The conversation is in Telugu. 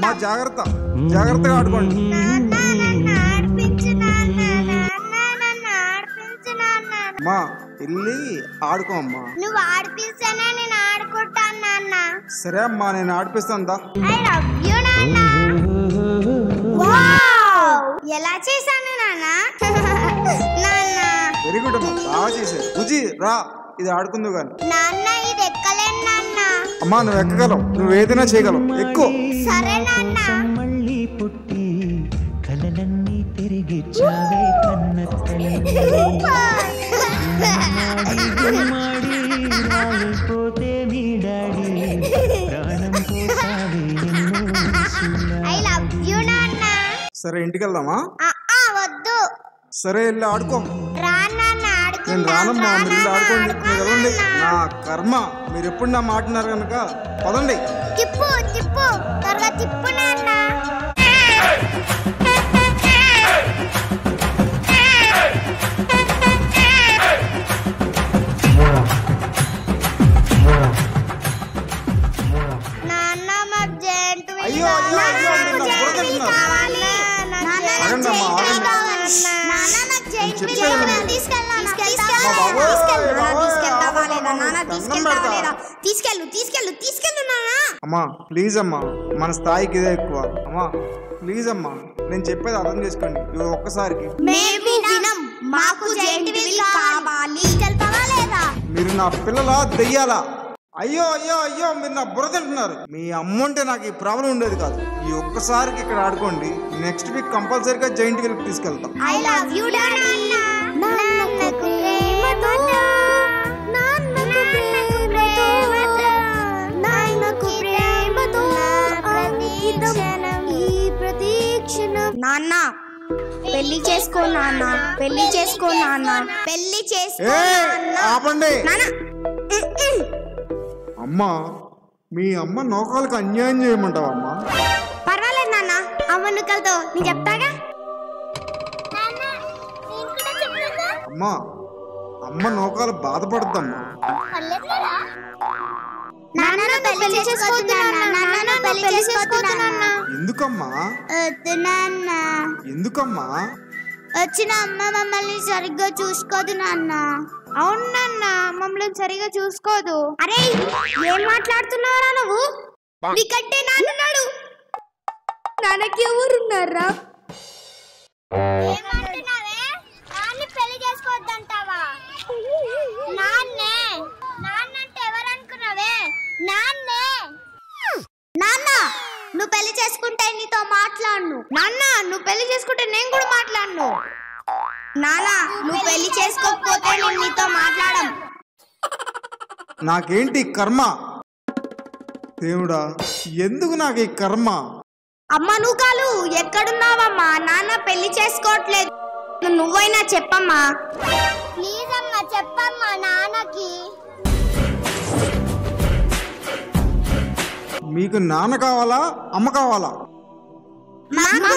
మా జాగ్రత్త జాగ్రత్తగా ఆడుకోండి. అమ్మా వెళ్ళి ఆడుకో అమ్మా. నువ్వు ఆడిపిస్తేనే నేను ఆడుకుంటాను నాన్న. సరే అమ్మా నేను ఆడిపిస్తాను దా. ఐ లవ్ యు నాన్న. వావ్ ఎలా చేశాను నాన్న. నాన్న వెరీ గుడ్ అమ్మా బాగా చేశారు. బుజ్జి రా ఇది ఆడుకుందు కానీ. నాన్న ఇది ఎక్కలేను నాన్న. అమ్మా నువ్వు ఎక్కగలవు, నువ్వు ఏదైనా చేయగలవు, ఎక్కువ. సరే నాన్న. మళ్ళీ పుట్టి కలలన్నీ తిరిగి చావే కన్నతల్లి పోతే మీ డాడీ ప్రాణం పోసావే ఐ లవ్ యు నాన్న. సరే ఇంటికి వెళ్దామా? వద్దు. సరే వెళ్ళి ఆడుకో. రా నాన్న నేను రానమ్మా, మీరు వెళ్ళి ఆడుకోండి. మీరు వెళ్ళండి. నా కర్మ, మీరు ఎప్పుడు నా మాట్లాడారు కనుక పదండి. తిప్పు తిప్పు త్వరగా తిప్పు నాన్న. నాన్న మాకు జెయింట్ వీల్ అయ్యో అయ్యో అయ్యో మీరు నా బుర్ర తింటున్నారు. కావాలి. నాన్న నాకు జెయింట్ వీల్ కావాలి. నాన్న నాకు జెయింట్ వీల్ కావాలి. తీసుకెళ్ళు నాన్న. అమ్మా ప్లీజ్ అమ్మా, మన స్థాయికి ఇదే ఎక్కువ. అమ్మా ప్లీజ్ అమ్మా, నేను చెప్పేది అర్థం చేసుకోండి. ఇది ఒక్కసారికి మేము వినం. మాకు జెయింట్ వీల్ కావాలి. తీసుకెళ్తావా లేదా? మీరు నా పిల్లలా దెయ్యాలా? అయ్యో అయ్యో అయ్యో మీరు నా బుర్ర తింటున్నారు. మీ అమ్మ ఉంటే నాకు ఈ ప్రాబ్లం ఉండేది కాదు. ఈ ఒక్కసారికి ఇక్కడ ఆడుకోండి. నెక్స్ట్ వీక్ కంపల్సరీగా జైంట్ వీల్ తీసుకెళ్తాం. ఐ లవ్ యు నాన్న. నాన్నకు ప్రేమతో నాన్నకు ప్రేమతో నాన్నకు ప్రేమతో ఈ ప్రతీక్షణం. నాన్న పెళ్లి చేసుకో నాన్న. పెళ్లి చేసుకో నాన్న. పెళ్లి చేసుకో నాన్న. ఆపండి. నాన్న అమ్మా మీ అమ్మ నౌకాలకు అన్యాయం చేయమంటావా అమ్మా? పర్వాలేదు నాన్న. అమ్మ నుక్కలతో నేను చెప్తాగా. అమ్మా అమ్మ నౌకాలు బాధపడద్దమ్మా. ఎందుకమ్మా? ఎందుకమ్మా? వచ్చిన అమ్మ మమ్మల్ని సరిగ్గా చూసుకోదు నాన్న. అవును నాన్న, మమ్మల్ని సరిగ్గా చూసుకోదు. అరే ఏం మాట్లాడుతున్నారా నువ్వు? నీకంటే నాన్నున్నాడు. నాన్నకి ఎవరున్నారా? పెళ్లి చేసుకోవద్దంటావా? నాన్నే. నాన్నంటే ఎవరనుకున్నావే? నాన్నే. నాన్న నువ్వు పెళ్లి చేసుకుంటే నీతో మాట్లాడను. నాన్న నువ్వు పెళ్లి చేసుకుంటే నేను కూడా మాట్లాడను. నాన్న నువ్వు పెళ్లి చేసుకోకపోతే నేను నీతో మాట్లాడను. నాకేంటి కర్మ? దేవుడా ఎందుకు నాకు ఈ కర్మ? అమ్మ నూకాలు ఎక్కడున్నావమ్మా? నాన్న పెళ్లి చేసుకోవట్లేదు. నువ్వైనా చెప్పమ్మా. ప్లీజ్ అమ్మా చెప్పమ్మా నాన్నకి. మీకు నాన్న కావాలా అమ్మ కావాలా? మాకు